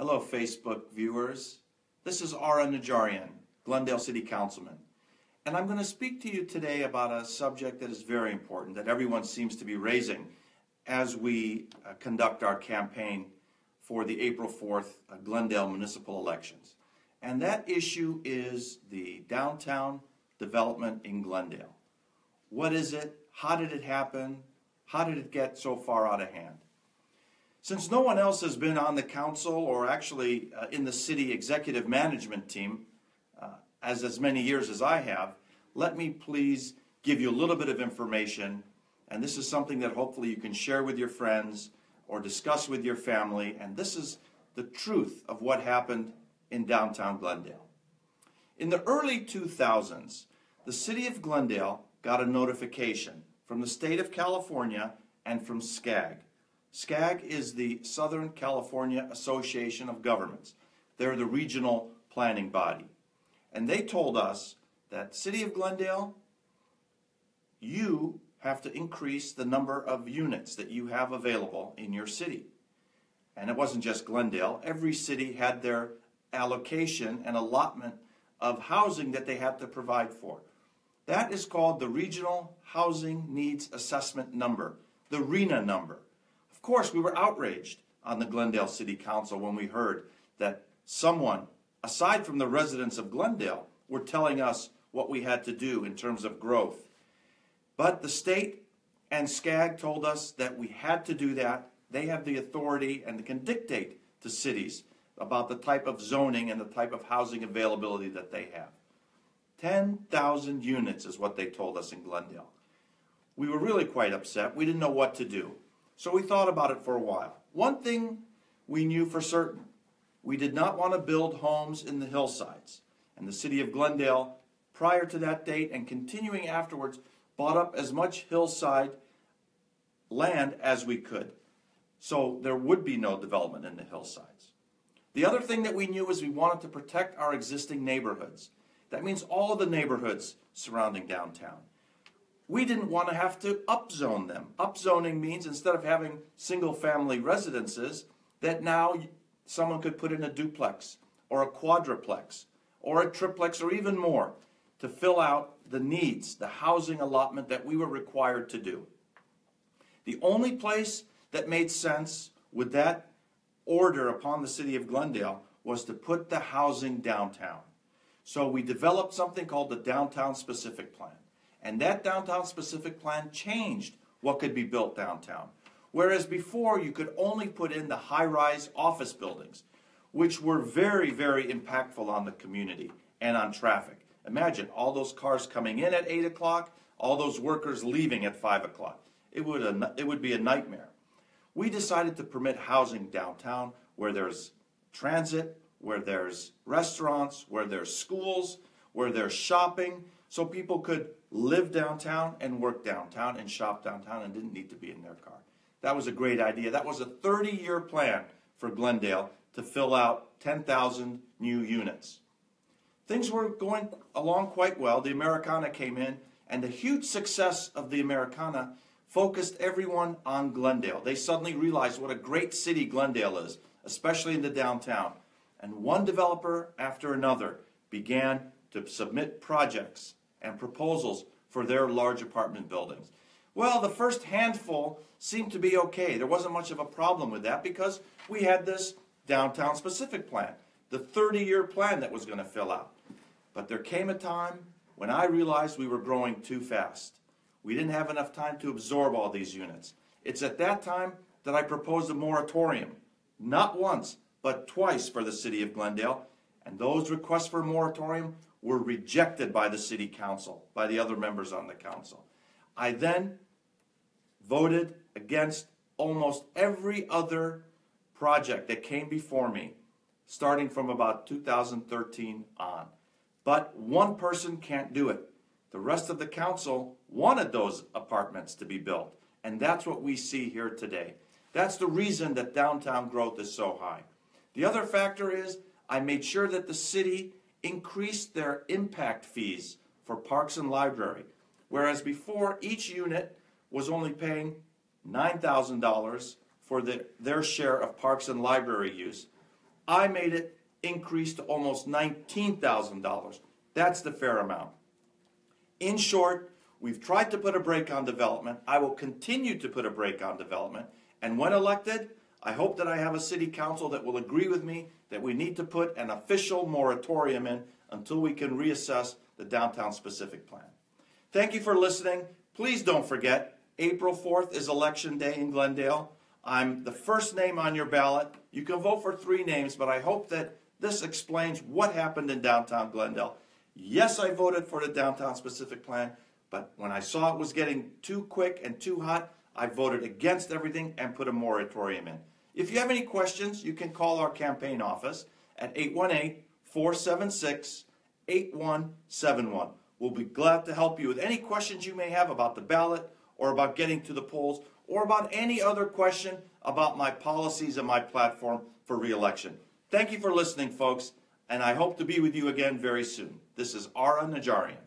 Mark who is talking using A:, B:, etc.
A: Hello, Facebook viewers. This is Najarian, Glendale City Councilman, and I'm going to speak to you today about a subject that is very important that everyone seems to be raising as we conduct our campaign for the April 4th Glendale municipal elections. And that issue is the downtown development in Glendale. What is it? How did it happen? How did it get so far out of hand? Since no one else has been on the council or actually in the city executive management team as many years as I have, let me please give you a little bit of information, and this is something that hopefully you can share with your friends or discuss with your family, and this is the truth of what happened in downtown Glendale. In the early 2000s, the city of Glendale got a notification from the state of California and from SCAG. SCAG is the Southern California Association of Governments. They're the regional planning body. And they told us that City of Glendale, you have to increase the number of units that you have available in your city. And it wasn't just Glendale. Every city had their allocation and allotment of housing that they had to provide for. That is called the Regional Housing Needs Assessment Number, the RHNA number. Of course, we were outraged on the Glendale City Council when we heard that someone, aside from the residents of Glendale, were telling us what we had to do in terms of growth. But the state and SCAG told us that we had to do that. They have the authority and can dictate to cities about the type of zoning and the type of housing availability that they have. 10,000 units is what they told us in Glendale. We were really quite upset. We didn't know what to do. So we thought about it for a while. One thing we knew for certain, we did not want to build homes in the hillsides. And the city of Glendale, prior to that date and continuing afterwards, bought up as much hillside land as we could. So there would be no development in the hillsides. The other thing that we knew is we wanted to protect our existing neighborhoods. That means all of the neighborhoods surrounding downtown. We didn't want to have to upzone them. Upzoning means instead of having single-family residences, that now someone could put in a duplex or a quadruplex or a triplex or even more to fill out the needs, the housing allotment that we were required to do. The only place that made sense with that order upon the city of Glendale was to put the housing downtown. So we developed something called the Downtown Specific Plan. And that Downtown Specific Plan changed what could be built downtown. Whereas before you could only put in the high-rise office buildings, which were very, very impactful on the community and on traffic. Imagine all those cars coming in at 8 o'clock, all those workers leaving at 5 o'clock. It would be a nightmare. We decided to permit housing downtown where there's transit, where there's restaurants, where there's schools, where there's shopping, so people could live downtown and work downtown and shop downtown and didn't need to be in their car. That was a great idea. That was a 30-year plan for Glendale to fill out 10,000 new units. Things were going along quite well. The Americana came in, and the huge success of the Americana focused everyone on Glendale. They suddenly realized what a great city Glendale is, especially in the downtown. And one developer after another began to submit projects and proposals for their large apartment buildings. Well, the first handful seemed to be okay. There wasn't much of a problem with that because we had this Downtown Specific Plan, the 30-year plan that was going to fill out. But there came a time when I realized we were growing too fast. We didn't have enough time to absorb all these units. It's at that time that I proposed a moratorium, not once, but twice for the city of Glendale, and those requests for a moratorium were rejected by the city council, by the other members on the council. I then voted against almost every other project that came before me, starting from about 2013 on. But one person can't do it. The rest of the council wanted those apartments to be built, and that's what we see here today. That's the reason that downtown growth is so high. The other factor is I made sure that the city increased their impact fees for parks and library, whereas before each unit was only paying $9,000 for their share of parks and library use. I made it increase to almost $19,000. That's the fair amount. In short, we've tried to put a brake on development. I will continue to put a brake on development. And when elected, I hope that I have a city council that will agree with me that we need to put an official moratorium in until we can reassess the downtown specific plan. Thank you for listening. Please don't forget, April 4th is election day in Glendale. I'm the first name on your ballot. You can vote for 3 names, but I hope that this explains what happened in downtown Glendale. Yes, I voted for the downtown specific plan, but when I saw it was getting too quick and too hot, I voted against everything and put a moratorium in. If you have any questions, you can call our campaign office at 818-476-8171. We'll be glad to help you with any questions you may have about the ballot or about getting to the polls or about any other question about my policies and my platform for re-election. Thank you for listening, folks, and I hope to be with you again very soon. This is Najarian.